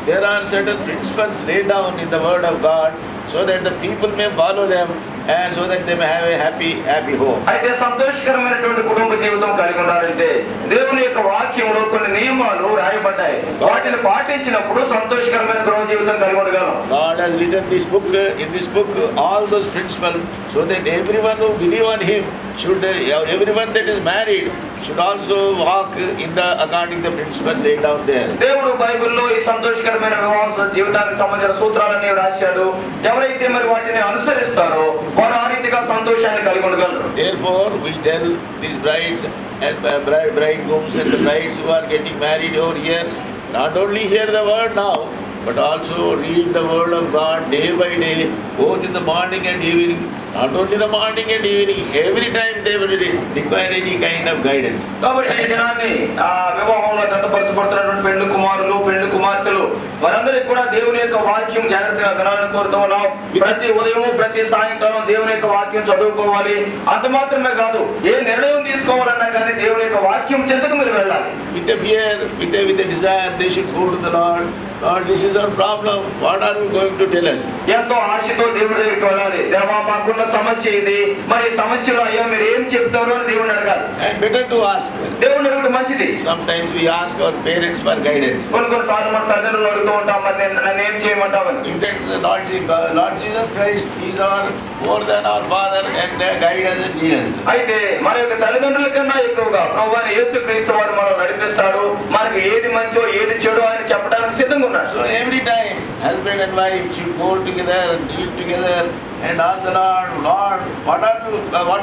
there are certain principles laid down in the word of God so that the people may follow them so that they may have a happy home. అయితే సంతోషకరమైనటువంటి కుటుంబ జీవితం కలిగి ఉండాలంటే దేవుని యొక్క వాక్యంలో కొన్ని నియమాలు రాయబడ్డాయి. వాటిని పాటించినప్పుడు సంతోషకరమైన గృహ జీవితం కలిగి ఉండగలం. God has written this book, in this book, all those principles, so that everyone who believe on Him should, everyone that is married should also walk in the according the principle laid down there. దేవుడు బైబిల్లో ఈ సంతోషకరమైన వివాహ జీవితానికి సంబంధించిన సూత్రాలన్నీ రాశాడు. ఎవరైతే మరి వాటిని అనుసరిస్తారో వారు ఆ రీతిగా సంతోషాన్ని కలిగి ఉండగలరు. Therefore we tell these brides and bridegrooms and the brides who are getting married over here, not only hear the word now, but also read the word of God day by day, both in the morning and evening. Not only the morning and evening, every time they will require any kind of guidance. కాబట్టి ఈ దినాన్ని వివాహంలో జతపరచబడుతున్నటువంటి పెళ్లి కుమారులు పెళ్లి కుమార్తెలు వారందరికీ కూడా దేవుని యొక్క వాక్యం జాగ్రత్తగా వినాలని కోరుతూ ఉన్నాం. ప్రతి ఉదయం ప్రతి సాయంకాలం దేవుని యొక్క వాక్యం చదువుకోవాలి. అంత మాత్రమే కాదు, ఏ నిర్ణయం తీసుకోవాలన్నా కానీ దేవుని యొక్క వాక్యం చెంతకు మీరు వెళ్ళాలి. With a fear, with a desire, they should go to the Lord. Lord, this is our problem. What are you going to tell us? ఎంతో ఆశతో దేవుడి దగ్గరికి వెళ్ళాలి. దేవా, మాకున్న సమస్య ఇది, మరి సమస్యలో అయ్యా మీరు ఏం చెప్తారు అని దేవుడిని అడగాలి. And better to ask. దేవుడిని అడగడం మంచిది. Sometimes we ask our parents for guidance. కొన్నిసార్లు మన తల్లిదండ్రులు అడుగుతూ ఉంటాం, మరి నన్ను ఏం చేయమంటామని. In fact, the Lord Jesus Christ is our more than our Father and guide us and lead us. అయితే మన యొక్క తల్లిదండ్రుల కన్నా ఎక్కువగా ప్రభువైన యేసుక్రీస్తు వారు మనల్ని నడిపిస్తాడు. మనకి ఏది మంచో ఏది చెడో ఆయన చెప్పడానికి సిద్ధంగా ఉన్నాడు. So every time husband and wife should go together and eat together and ask the Lord, what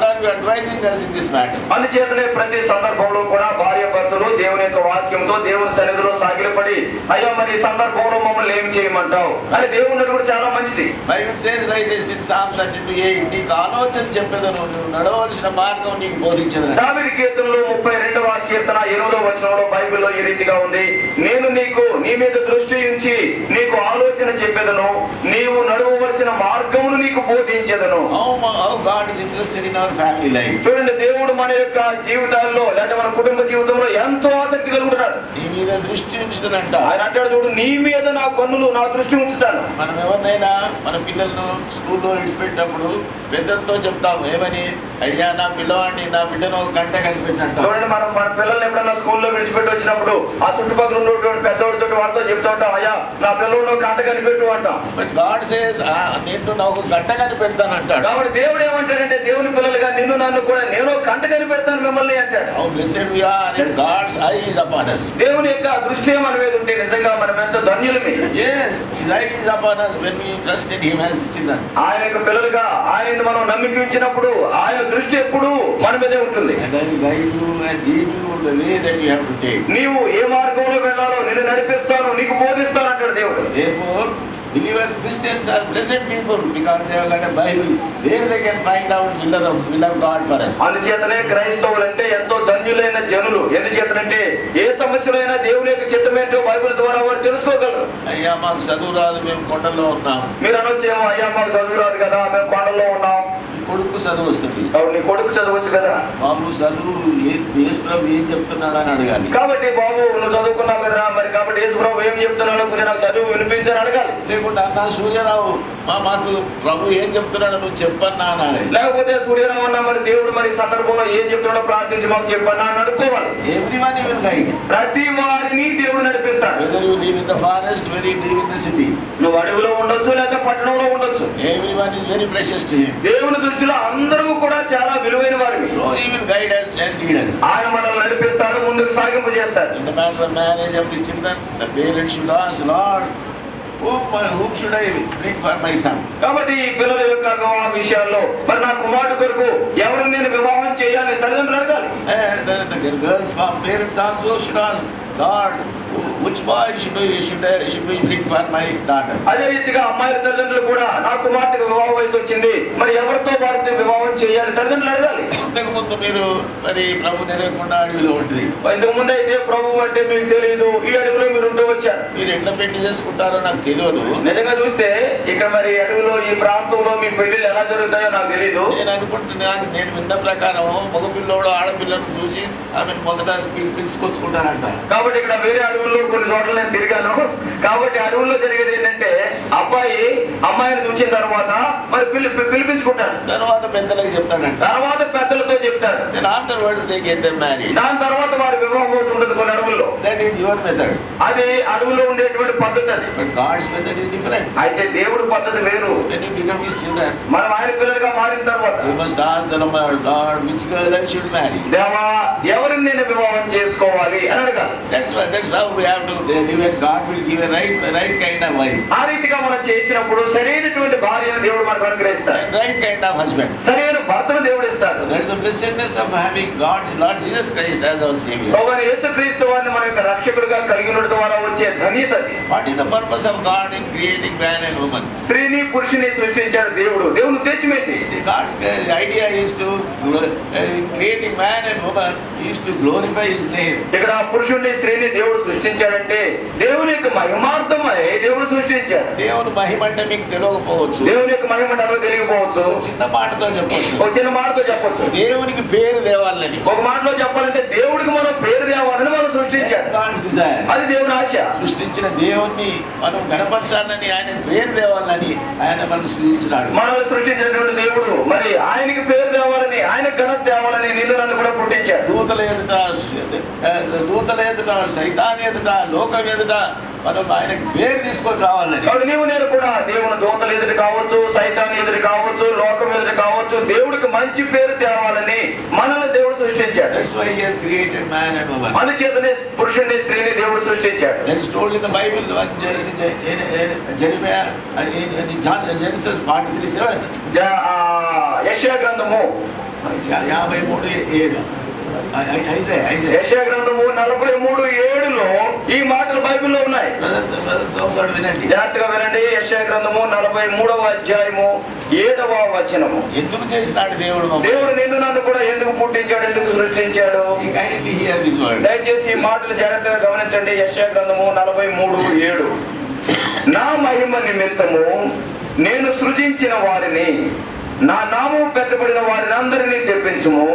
are you advising us in this matter? అందుచేతనే ప్రతి సందర్భంలో కూడా భార్య భర్తలు దేవుని యొక్క వాక్యంతో దేవుని సన్నిధిలో సాగిలపడి అయ్యా మరి ఈ సందర్భంలో మమ్మల్ని ఏం చేయమంటావు అని దేవుని కూడా చాలా మంచిది. Bible says like this in Psalm 32:8, నీకు ఆలోచన చెప్పేదను, నువ్వు నడవలసిన మార్గం నీకు బోధించదను. దావీదు కీర్తనలో 32వ కీర్తన 8వ వచనంలో బైబిల్లో ఈ రీతిగా ఉంది, నేను నీ మీద దృష్టి ఉంచి నీకు ఆలోచన చెప్పేదను, నీవు నడవవలసిన మార్గమును నీకు బోధించేదను. How God is interested in our family life. చూడండి, దేవుడు మన యొక్క జీవితాల్లో లేదా మన కుటుంబ జీవితంలో ఎంతో ఆసక్తి కలిగి ఉంటున్నాడు. నీ మీద దృష్టి ఉంచుతానంట. ఆయన అంటాడు, చూడు నీ మీద నా కన్నులు నా దృష్టి ఉంచుతాను. మనం ఎవరినైనా మన పిల్లలను స్కూల్లో విడిచిపెట్టినప్పుడు పెద్దలతో చెప్తాము, ఏమని, అయ్యా నా పిల్లవాడిని నా బిడ్డను ఒక గంట కనిపించంట. చూడండి, మనం మన పిల్లల్ని ఎప్పుడన్నా స్కూల్లో విడిచిపెట్టి వచ్చినప్పుడు ఆ చుట్టుపక్కల ఉన్నటువంటి పెద్దవాడితో వాళ్ళతో చెప్తా ఉంటాం, అయ్యా నా పిల్లలు ఒక గంట కనిపెట్టు అంటాం. బట్ గాడ్ సేస్ నేను నాకు ఒక గంట కనిపెడతాను అంటాడు. కాబట్టి దేవుడు ఏమంటాడంటే, దేవుని పిల్లలుగా నిన్ను నన్ను కూడా నేను గంట కనిపెడతాను మిమ్మల్ని అంటాడు. How blessed we are and God's eye is upon us. దేవుని యొక్క దృష్టి మన మీద ఉంటే నిజంగా మనం ఎంతో ధన్యులమే. Yes, His eye is upon us when we trust in Him as children. ఆయన యొక్క పిల్లలుగా ఆయన మనం నమ్మిక ఉంచినప్పుడు ఆయన దృష్టి ఎప్పుడు మన మీదే ఉంటుంది. And I will guide you and lead you the way that you have to take. నీవు ఏ మార్గంలో వెళ్ళాలో నిన్ను నడిపిస్తాను, నీకు బోధిస్తాను అంటాడు దేవుడు. Therefore, believers, Christians are blessed people because they have got a Bible where they can find out will of God for us. అందుచేతనే క్రైస్తవులంటే ఎంతో ధన్యులైన జనులు. ఎందుచేతనంటే ఏ సమస్యలైనా దేవుని యొక్క చిత్తమేంటో బైబిల్ ద్వారా వారు తెలుసుకోగలరు. అయ్యా మాకు చదువు రాదు, మేము కొండల్లో ఉన్నాం. మీరు అనొచ్చేమో, అయ్యా మాకు చదువు రాదు కదా, మేము కొండల్లో ఉన్నాం. కొడుకు చదువు వస్తుంది, నీ కొడుకు చదవచ్చు కదా. బాబు చదువు యేసుప్రభు ఏం చెప్తున్నాడు అని అడగాలి. కాబట్టి బాబు నువ్వు చదువుకున్నావు కదరా, మరి కాబట్టి యేసుప్రభు ఏం చెప్తున్నాడో కొద్దిగా నాకు చదువు వినిపించని అడగాలి. లేకుంటే అన్నా సూర్యరావు మాకు ప్రభు ఏం చెప్తున్నాడు నువ్వు చెప్పన్నా అనాలి. లేకపోతే సూర్యరావు అన్నా మరి దేవుడు మరి సందర్భంలో ఏం చెప్తున్నాడో ప్రార్థించి మాకు చెప్పన్నా అని అనుకోవాలి. Everyone will guide. ప్రతి వారిని దేవుడు నడిపిస్తాడు. Whether you live in the forest, whether you live in the city. నువ్వు అడవిలో ఉండొచ్చు లేదా పట్టణంలో ఉండొచ్చు. Everyone is very precious to Him. దేవుని దృష్టిలో అందరూ కూడా చాలా విలువైన వారివి. So He will guide us and lead us. ఆయన మనల్ని నడిపిస్తాడు, ముందుకు సాగింపు చేస్తాడు. In the matter of marriage of the children, the parents should ask, Lord, whom should I bring for my son? కాబట్టి ఈ పిల్లల యొక్క వివాహ విషయాల్లో మరి నా కుమారుడు కొరకు ఎవరు నేను వివాహం చేయాలి తల్లిదండ్రులు అడగాలి. And the girls from parents also should ask, Lord, which boy should we bring for my daughter? అదే రీతిగా అమ్మాయిల తల్లిదండ్రులు కూడా నా కుమార్తెకు వివాహ వయసు వచ్చింది, మరి ఎవరితో వారితో వివాహం చేయాలి తల్లిదండ్రులు అడగాలి. అంతకుముందు ఇంతకుముందు మీరు మరి ప్రభు నిలవకుండా అడవిలో ఉంటుంది. ఇంతకు ముందు అయితే ప్రభు అంటే మీకు తెలియదు, ఈ అడవిలో మీరు ఉంటూ వచ్చారు. మీరు ఎట్లా పెళ్లి చేసుకుంటారో నాకు తెలియదు. నిజంగా చూస్తే ఇక్కడ మరి అడవిలో ఈ ప్రాంతంలో మీ పెళ్లిళ్ళు ఎలా జరుగుతాయో నాకు తెలియదు. నేను అనుకుంటున్నాను, నేను విన్న ప్రకారం మగపిల్లోడు ఆడపిల్లను చూసి ఆమెను మొదట పిలుచుకొచ్చుకుంటారంట. కాబట్టి ఇక్కడ వేరే అడవుల్లో కొన్ని చోట్ల నేను తిరిగాను. కాబట్టి అడవుల్లో జరిగేది ఏంటంటే అబ్బాయి అమ్మాయిని చూసిన తర్వాత మరి పిలిపించుకుంటాడు. తర్వాత పెద్దలకు చెప్తాడంట. తర్వాత పెద్దలతో చెప్తాడు. Then afterwards they get them married. దాని తర్వాత వారి వివాహం ఉంటుంది కొన్ని అడవుల్లో. That is your method. అది అడవుల్లో ఉండేటువంటి పద్ధతి అది. But God's method is different. అయితే దేవుడి పద్ధతి వేరు. When you become His children, మనం ఆయన పిల్లలుగా మారిన తర్వాత you must ask the Lord, which girl I should marry. దేవా ఎవరిని నేను వివాహం చేసుకోవాలి అని అడగాలి. That's how we have to live, and God will give a right kind of wife. ఆ రీతిగా మనం చేసినప్పుడు సరైనటువంటి భార్యను దేవుడు మనకు అనుగ్రహిస్తాడు. And right kind of husband. సరైన భర్తను దేవుడు ఇస్తాడు. That is the blessedness of having Lord Jesus Christ as our Savior. ప్రభువైన యేసుక్రీస్తు వారిని మన యొక్క రక్షకుడిగా కలిగి ఉండడం ద్వారా వచ్చే ధన్యత అది. What is the purpose of God in creating man and woman? స్త్రీని పురుషుని సృష్టించాడు దేవుడు. దేవుని ఉద్దేశం ఏంటి? God's idea is to in creating man and woman is to glorify His name. ఇక్కడ పురుషుణ్ణి స్త్రీని దేవుడు సృష్టించాడంటే దేవుని యొక్క మహిమార్థమై దేవుడు సృష్టించాడు. దేవుని మహిమ అంటే మీకు తెలియకపోవచ్చు. దేవుని యొక్క మహిమ అంటే తెలియకపోవచ్చు. చిన్న మాటతో చెప్పొచ్చు. ఒక చిన్న మాటతో చెప్పొచ్చు. దేవునికి పేరు తేవాలని. ఒక మాటలో చెప్పాలంటే దేవుడికి మనం పేరు తేవాలని మనం సృష్టించాడు. అది దేవుని ఆశ. సృష్టించిన దేవుణ్ణి మనం గణపరచాలని, ఆయన పేరు తేవాలని ఆయన మనం సృష్టించినాడు. మనల్ని సృష్టించినటువంటి దేవుడు మరి ఆయనకి పేరు తేవాలని, ఆయన ఘనత తేవాలని నిన్ను నన్ను కూడా పుట్టించాడు. దూతల ఎదుట సైతాన్ ఎదుట లోకం ఎదుట మనం ఆయనకు పేరు తీసుకొని రావాలని. నీవు నేను కూడా దేవుని దూతల ఎదుటి కావచ్చు, సైతాన్ ఎదుటి కావచ్చు, లోకం ఎదుటి కావచ్చు, దేవుడికి మంచి పేరు తేవాలని మనల్ని దేవుడు సృష్టించాడు. That's why He has created man and woman. అందుచేతనే పురుషుని స్త్రీని దేవుడు సృష్టించాడు. That is told in the Bible, Genesis 43:7. యెషయా గ్రంథము 53:7. యెషయా గ్రంథము 43:7లో ఈ మాటలు బైబిల్లో ఉన్నాయి. వినండి, జాగ్రత్తగా వినండి. యెషయా గ్రంథము 43వ అధ్యాయము 7వ వచనము. ఎందుకు చేసినాడు దేవుడు? దేవుడు నిన్ను నన్ను కూడా ఎందుకు పుట్టించాడు, ఎందుకు సృష్టించాడు? దయచేసి ఈ మాటలు జాగ్రత్తగా గమనించండి. యెషయా గ్రంథము 43:7. నా మహిమ నిమిత్తము నేను సృజించిన వారిని, నా నామము పెట్టబడిన వారిని అందరినీ తెప్పించుము.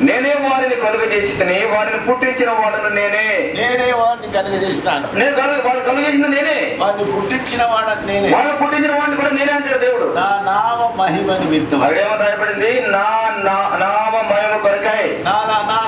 నేనే వారిని కలుగజేసి వారిని పుట్టించిన వాళ్ళను నేనే వారిని కలుగజేసినాను. వాళ్ళు కలుగజేసిన నేనే, వారిని పుట్టించిన వాడని నేనే, వాళ్ళు పుట్టించిన వాడిని కూడా నేనే అంటాడు దేవుడు. నా నామ మహిమ నిమిత్తం. ఏమో రాయబడింది? నా నామ మహిమ కొరకై, నా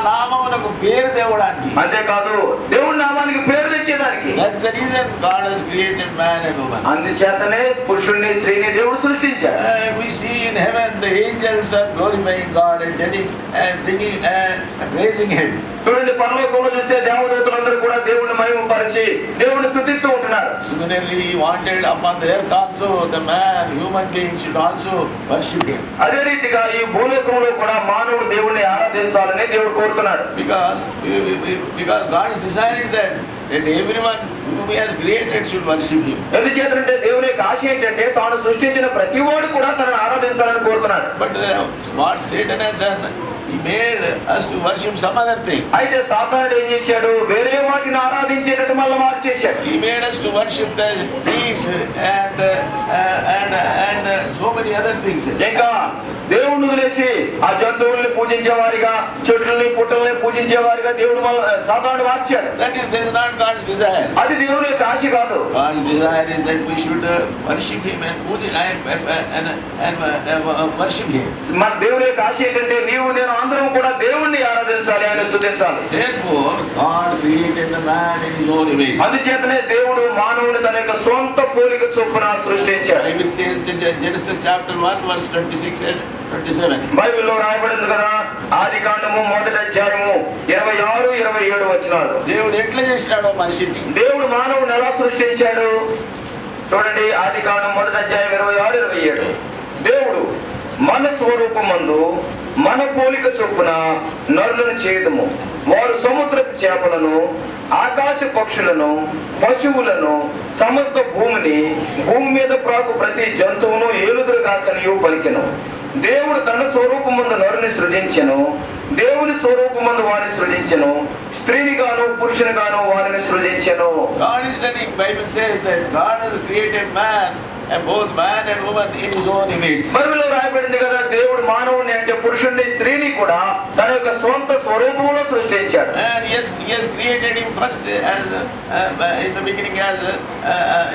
నామమునకు పేరు తేవడానికి. అంతేకాదు దేవుడి నామానికి పేరు తెచ్చేదానికి. That's the reason God has created man and woman. అందుచేతనే పురుషుణ్ణి స్త్రీని దేవుడు సృష్టించాడు. We see in heaven the angels are glorifying God and telling and bringing and praising Him. చూడండి, పరలోకంలో చూస్తే దేవదూతలందరూ కూడా దేవుని మహిమపరిచి దేవుని స్తుతిస్తూ ఉంటున్నారు. Similarly, He wanted upon the earth also the man, human being should also worship Him. అదే రీతిగా ఈ భూలోకంలో కూడా మానవుడు దేవుణ్ణి ఆరాధించాలని దేవుడు కోరుతున్నాడు. Because God is desiring that everyone whom He has created should worship Him. ఎందుచేతంటే దేవుని యొక్క ఆశ ఏంటంటే తాను సృష్టించిన ప్రతి వాడు కూడా తనను ఆరాధించాలని కోరుతున్నాడు. But what Satan has done, he made us to worship some other thing. అయితే సాతానుడు ఏం చేశాడు? వేరే వాటిని ఆరాధించేటట్టు మళ్ళీ మార్చేశాడు. He made us to worship the trees and so many other things. ఇంకా దేవుణ్ణి వదిలేసి ఆ జంతువుల్ని పూజించేవారిగా, చెట్లని పుట్టల్ని పూజించేవారిగా దేవుడు సాతానుడు మార్చాడు. That is not God's desire. అది దేవుని యొక్క ఆశ కాదు. God's desire is that we should worship Him and worship Him. మన దేవుని యొక్క ఆశ ఏంటంటే నీవు నేను అందరం కూడా దేవుణ్ణి ఆరాధించాలి, ఆయన స్తుతించాలి. Therefore, God created the man in His own image. అందుచేతనే దేవుడు మానవుని తన యొక్క సొంత పోలిక చొప్పున సృష్టించాడు. Bible says in Genesis chapter 1 verse 26 and 27. బైబిల్లో రాయబడింది కదా, ఆదికాండము 1వ అధ్యాయము 26, 27 వచనాలు. దేవుడు ఎట్లా చేసినాడో మనిషిని, దేవుడు మానవుని ఎలా సృష్టించాడు చూడండి. ఆదికాండం 1వ అధ్యాయం 26, 27. దేవుడు మన స్వరూపమందు మన పోలిక చొప్పున నరులను చేయదము. వారు సముద్రపు చేపలను, ఆకాశ పక్షులను, పశువులను, సమస్త భూమిని, భూమి మీద ప్రాకు ప్రతి జంతువును ఏలుదురుగాకనియు పలికెను. దేవుడు తన స్వరూపమందు నరుని సృజించెను. దేవుని స్వరూపమందు వారిని సృజించెను, స్త్రీని గాను పురుషుని గాను వారిని సృజించెను. God is letting, Bible says that God has created man and both man and woman in his own image. బైబిల్లో రాయబడింది కదా, దేవుడు మానవుని అంటే పురుషుని స్త్రీని కూడా తన యొక్క స్వంత స్వరూపంలో సృష్టించాడు. And he has created him first as in the beginning as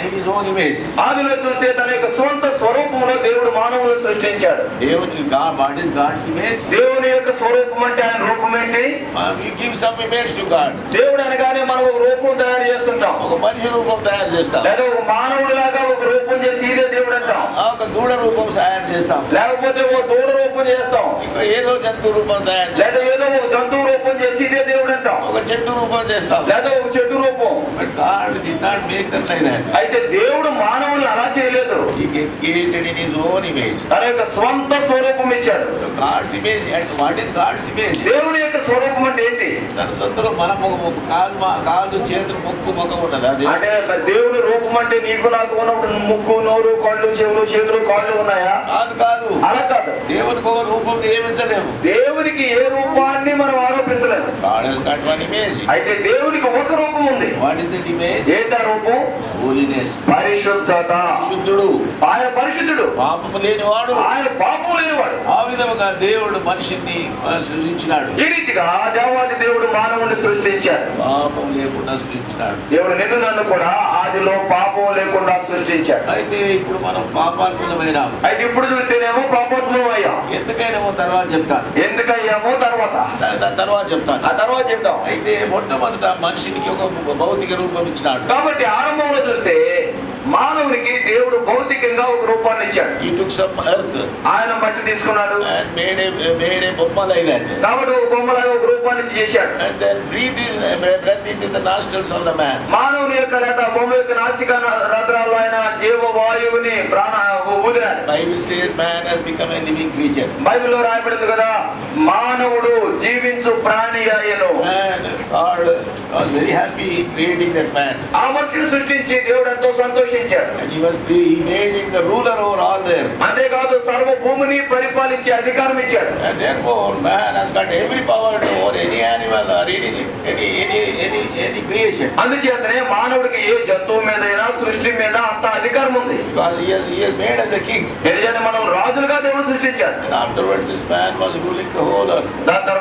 in his own image. ఆదిలో చూస్తే తన యొక్క స్వంత స్వరూపంలో దేవుడు మానవులను సృష్టించాడు. దేవుని God, what is God's image? దేవుని యొక్క స్వరూపం అంటే ఆయన రూపం ఏంటి? You give some image to God. దేవుడు అనగానే మనం ఒక రూపం తయారు చేస్తుంటాం, ఒక మనిషి రూపం తయారు చేస్తాం, లేదా ఒక మానవుడి లాగా ఒక రూపం చేసి ఇదే దేవుడు అంటాం, ఒక దూడ రూపం తయారు చేస్తాం, లేకపోతే ఒక దూడ రూపం చేస్తాం, ఇంకా ఏదో జంతు రూపం తయారు చేస్తాం, లేదా ఏదో ఒక జంతువు రూపం చేసి ఇదే దేవుడు అంటాం, ఒక చెట్టు రూపం చేస్తాం. లేదా ఒక చెట్టు రూపం. But God did not make them like that. అయితే దేవుడు మానవుల్ని అలా చేయలేదు, He created in his own image. తన యొక్క స్వంత స్వరూపం ఇచ్చాడు. So God's image, and what is God's image? దేవుని యొక్క స్వరూపం అంటే ఏంటి? తన సొంతలో మన కాళ్ళు చేతులు ముక్కు ముఖం ఉన్నదా? అంటే మరి దేవుని రూపం అంటే నీకు నాకు ఉన్నప్పుడు ముక్కు నోరు కళ్ళు చెవులు చేతులు కాళ్ళు ఉన్నాయా? కాదు. అలా కాదు. దేవునికి ఒక రూపం నియమించలేము. దేవునికి ఏ రూపాన్ని మనం ఆరోపించలేము. God has got one image. అయితే దేవునికి ఒక రూపం ఉంది. What is that image? ఏంటా రూపం? Holiness. పరిశుద్ధత. శుద్ధుడు, ఆయన పరిశుద్ధుడు, పాపము లేనివాడు. ఆయన పాపం లేనివాడు. ఆ విధముగా దేవుడు మనిషిని సృజించినాడు. ఈ రీతిగా దేవాది దేవుడు మానవుని సృష్టించాడు, పాపం లేకుండా సృజించినాడు. దేవుడు నిన్ను నన్ను కూడా ఆదిలో పాపం లేకుండా సృష్టించాడు. అయితే ఇప్పుడు మనం పాపాత్మమైనాం. అయితే ఇప్పుడు చూస్తేనేమో పాపోత్మం అయ్యాం. ఎందుకైనామో తర్వాత చెప్తాను. ఎందుకయ్యామో తర్వాత తర్వాత చెప్తాను. ఆ తర్వాత చెప్తాం. అయితే మొట్టమొదట మనిషికి ఒక భౌతిక రూపం ఇచ్చినాడు. కాబట్టి ఆరంభంలో చూస్తే మానవునికి దేవుడు భౌతికంగా ఒక రూపాన్ని ఇచ్చాడు. He took some earth ఆయన మట్టి తీసుకున్నాడు and made a బొమ్మ like that. కాబట్టి ఒక బొమ్మలాగా ఒక రూపాన్ని చేశాడు. And then breathed into the nostrils of the man. మానవుని యొక్క లేదా బొమ్మ యొక్క నాసిక రంధ్రాల్లో ఆయన జీవ వాయువుని ప్రాణ ఊదిరాడు. Bible says man has become a living creature. బైబిల్లో రాయబడింది కదా, మానవుడు జీవించు ప్రాణి అయ్యను. And God was very happy in creating that man. ఆ మనిషిని సృష్టించి దేవుడు ఎంతో సంతోషించాడు. And he made him the ruler over all the earth. అంతేకాదు సర్వ భూమిని పరిపాలించే అధికారం ఇచ్చాడు. And therefore man has got every power over any animal or any creation. అందుచేతనే మానవుడికి ఏ జంతువు మీదైనా సృష్టి మీద అంత అధికారం ఉంది. Because he is made as a king. ఎందుకంటే మనం రాజులుగా దేవుడు సృష్టించాడు. And afterwards this man was ruling the whole earth. దాని